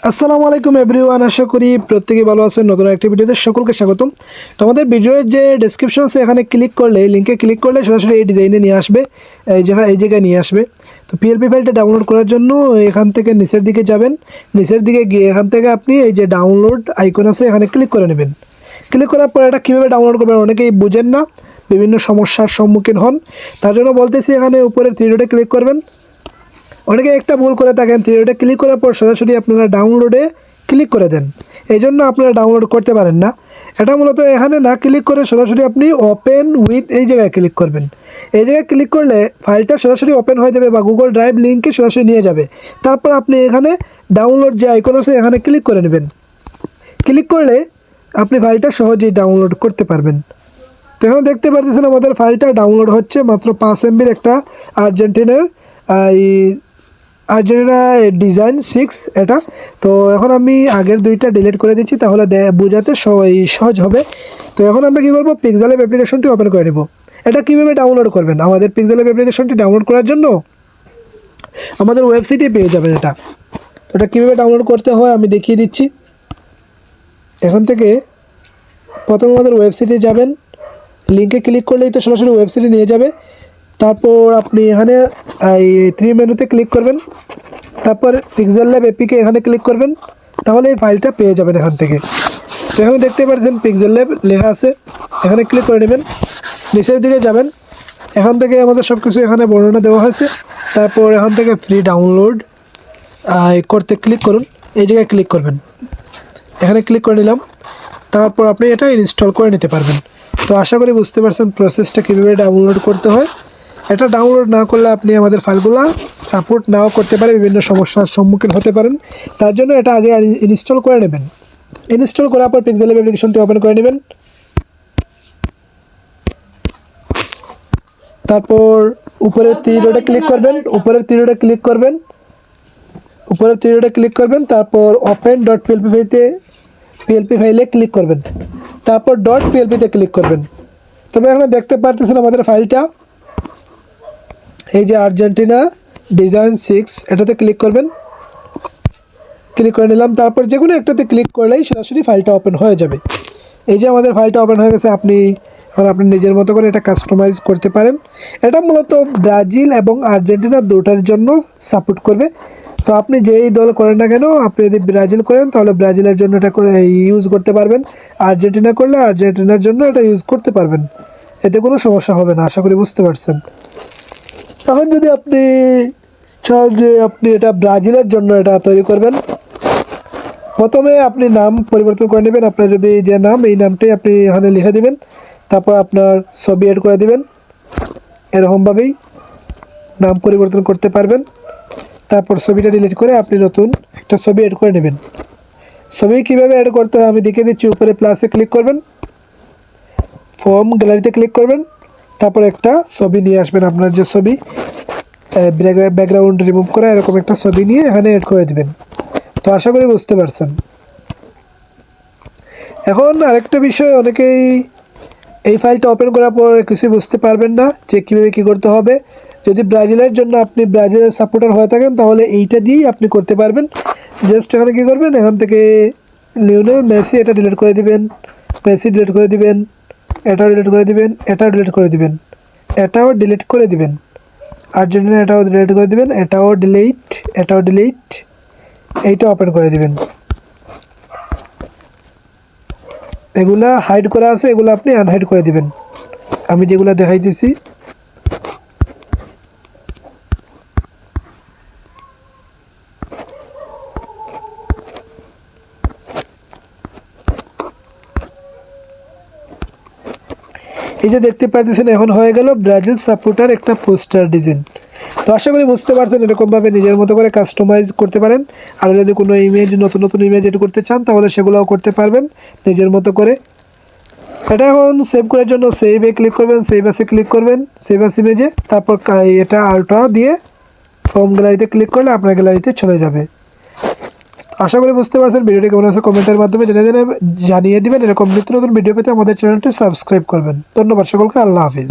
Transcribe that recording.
আসসালামু আলাইকুম এভরিওয়ান, আশা করি প্রত্যেকে ভালো আছেন। নতুন একটি ভিডিওতে সকলকে স্বাগতম। তো আমাদের ভিডিওর যে ডেসক্রিপশন আছে এখানে ক্লিক করলে, লিঙ্কে ক্লিক করলে সরাসরি এই ডিজাইনে নিয়ে আসবে, এই জায়গায় নিয়ে আসবে। তো পিএলপি ফাইলটা ডাউনলোড করার জন্য এখান থেকে নিচের দিকে যাবেন। নিচের দিকে গিয়ে এখান থেকে আপনি এই যে ডাউনলোড আইকন আছে এখানে ক্লিক করে নেবেন। ক্লিক করার পর এটা কীভাবে ডাউনলোড করবেন অনেকেই বুঝেন না, বিভিন্ন সমস্যার সম্মুখীন হন। তার জন্য বলতেছি, এখানে উপরে থ্রি ডটে ক্লিক করবেন। অনেকে একটা ভুল করে থাকেন, থ্রিডে ক্লিক করার পর সরাসরি আপনারা ডাউনলোডে ক্লিক করে দেন, এই জন্য আপনারা ডাউনলোড করতে পারেন না। এটা মূলত এখানে না ক্লিক করে সরাসরি আপনি ওপেন উইথ এই জায়গায় ক্লিক করবেন। এই জায়গায় ক্লিক করলে ফাইলটা সরাসরি ওপেন হয়ে যাবে বা গুগল ড্রাইভ লিঙ্কে সরাসরি নিয়ে যাবে। তারপর আপনি এখানে ডাউনলোড যে আইকন আছে এখানে ক্লিক করে নেবেন। ক্লিক করলে আপনি ফাইলটা সহজেই ডাউনলোড করতে পারবেন। তো এখানে দেখতে পারতেছেন আমাদের ফাইলটা ডাউনলোড হচ্ছে, মাত্র 5 MBর একটা আর্জেন্টিনার আর্জেন্টিনা ডিজাইন 6 এটা। তো এখন আমি আগের দুইটা ডিলিট করে দিচ্ছি, তাহলে বোঝাতে সহজ হবে। তো এখন আমরা কী করবো, পিক্সেল ল্যাব অ্যাপ্লিকেশনটি ওপেন করে নেব। এটা কীভাবে ডাউনলোড করবেন, আমাদের পিক্সেল ল্যাব অ্যাপ্লিকেশনটি ডাউনলোড করার জন্য আমাদের ওয়েবসাইটে পেয়ে যাবেন এটা। তো এটা কীভাবে ডাউনলোড করতে হয় আমি দেখিয়ে দিচ্ছি। এখান থেকে প্রথমে আমাদের ওয়েবসাইটে যাবেন, লিঙ্কে ক্লিক করলেই তো সরাসরি ওয়েবসাইটে নিয়ে যাবে। তারপর আপনি এখানে এই 3 মেনুতে ক্লিক করবেন, তারপর পিক্সেল ল্যাব এপিকে এখানে ক্লিক করবেন, তাহলে এই ফাইলটা পেয়ে যাবেন এখান থেকে। তো এখানে দেখতে পাচ্ছেন পিক্সেল ল্যাব লেখা আছে, এখানে ক্লিক করে নেবেন। নিচের দিকে যাবেন, এখান থেকে আমাদের সব কিছু এখানে বর্ণনা দেওয়া হয়েছে। তারপর এখান থেকে ফ্রি ডাউনলোড করতে ক্লিক করুন, এই জায়গায় ক্লিক করবেন। এখানে ক্লিক করে নিলাম, তারপর আপনি এটা ইনস্টল করে নিতে পারবেন। তো আশা করি বুঝতে পারছেন প্রসেসটা কীভাবে ডাউনলোড করতে হয়। এটা ডাউনলোড না করলে আপনি আমাদের ফাইলগুলো সাপোর্ট নাও করতে পারে, বিভিন্ন সমস্যার সম্মুখীন হতে পারেন। তার জন্য এটা আগে ইনস্টল করে নেবেন। ইনস্টল করার পর পিক্সেল ল্যাব অ্যাপ্লিকেশনটি ওপেন করে নেবেন। তারপর উপরের তীরটা ক্লিক করবেন, ক্লিক করবেন। তারপর ওপেন ডট পিএলপি ফাইলে ক্লিক করবেন। তারপর ডট পিএলপিতে ক্লিক করবেন। তবে এখানে দেখতে পারতেছেন আমাদের ফাইলটা, এই যে আর্জেন্টিনা ডিজাইন 6 এটাতে ক্লিক করবেন। ক্লিক করে নিলাম, তারপর যে কোনো একটাতে ক্লিক করলেই সরাসরি ফাইলটা ওপেন হয়ে যাবে। এই যে আমাদের ফাইলটা ওপেন হয়ে গেছে। এখন আপনি নিজের মতো করে এটা কাস্টমাইজ করতে পারেন। এটা মূলত ব্রাজিল এবং আর্জেন্টিনা দুটার জন্য সাপোর্ট করবে। তো আপনি যেই দল করেন না কেন, আপনি যদি ব্রাজিল করেন তাহলে ব্রাজিলের জন্য এটা করে ইউজ করতে পারবেন, আর্জেন্টিনা করলে আর্জেন্টিনার জন্য এটা ইউজ করতে পারবেন। এতে কোনো সমস্যা হবে না, আশা করি বুঝতে পারছেন। এখন যদি আপনি চান যে আপনি এটা ব্রাজিলের জন্য এটা তৈরি করবেন, প্রথমে আপনি নাম পরিবর্তন করে নেবেন। আপনার যদি যে নাম, এই নামটাই আপনি এখানে লিখে দিবেন। তারপর আপনার ছবি অ্যাড করে দিবেন, এরকমভাবেই নাম পরিবর্তন করতে পারবেন। তারপর ছবিটা ডিলিট করে আপনি নতুন একটা ছবি অ্যাড করে নেবেন। ছবি কীভাবে অ্যাড করতে হয় আমি দেখিয়ে দিচ্ছি। উপরে প্লাসে ক্লিক করবেন, ফর্ম গ্যালারিতে ক্লিক করবেন, তারপর একটা ছবি নিয়ে আসবেন। আপনার যে ছবি, ব্যাকগ্রাউন্ড রিমুভ করে এরকম একটা ছবি নিয়ে এখানে অ্যাড করে দেবেন। তো আশা করি বুঝতে পারছেন। এখন আরেকটা বিষয়, অনেকেই এই ফাইলটা ওপেন করার পর কিছুই বুঝতে পারবেন না যে কীভাবে কী করতে হবে। যদি ব্রাজিলের জন্য আপনি ব্রাজিলের সাপোর্টার হয়ে থাকেন তাহলে এইটা দিয়েই আপনি করতে পারবেন। জাস্ট এখানে কী করবেন, এখান থেকে লিওনেল মেসি এটা ডিলিট করে দিবেন, মেসি ডিলিট করে দিবেন, এটাও ডিলিট করে দিবেন, এটাও ডিলিট করে দিবেন, এটাও ডিলিট করে দিবেন, আর্জেন্টিনা এটাও ডিলিট করে দিবেন, এটাও ডিলিট, এইটা ওপেন করে দিবেন। এগুলা হাইড করা আছে, এগুলো আপনি আনহাইড করে দিবেন। আমি যেগুলো দেখাইতেছি এই যে দেখতে পাচ্ছেন, এখন হয়ে গেল ব্রাজিল সাপোর্টার একটা পোস্টার ডিজাইন। তো আশা করি বুঝতে পারছেন, এরকমভাবে নিজের মতো করে কাস্টমাইজ করতে পারেন। আর যদি কোনো ইমেজ, নতুন ইমেজ এড করতে চান তাহলে সেগুলোও করতে পারবেন নিজের মতো করে। এটা এখন সেভ করার জন্য সেভে ক্লিক করবেন, সেভ আসে ক্লিক করবেন, সেভ আস ইমেজে। তারপর এটা আলট্রা দিয়ে ফর্ম গ্যালারিতে ক্লিক করলে আপনার গ্যালারিতে চলে যাবে। আশা করি বুঝতে পারছেন। ভিডিওটি কেমন আছে কমেন্টের মাধ্যমে জানিয়ে দিবেন। এরকম নিত্য নতুন ভিডিও পেতে আমাদের চ্যানেলটি সাবস্ক্রাইব করবেন। ধন্যবাদ সকলকে, আল্লাহ হাফিজ।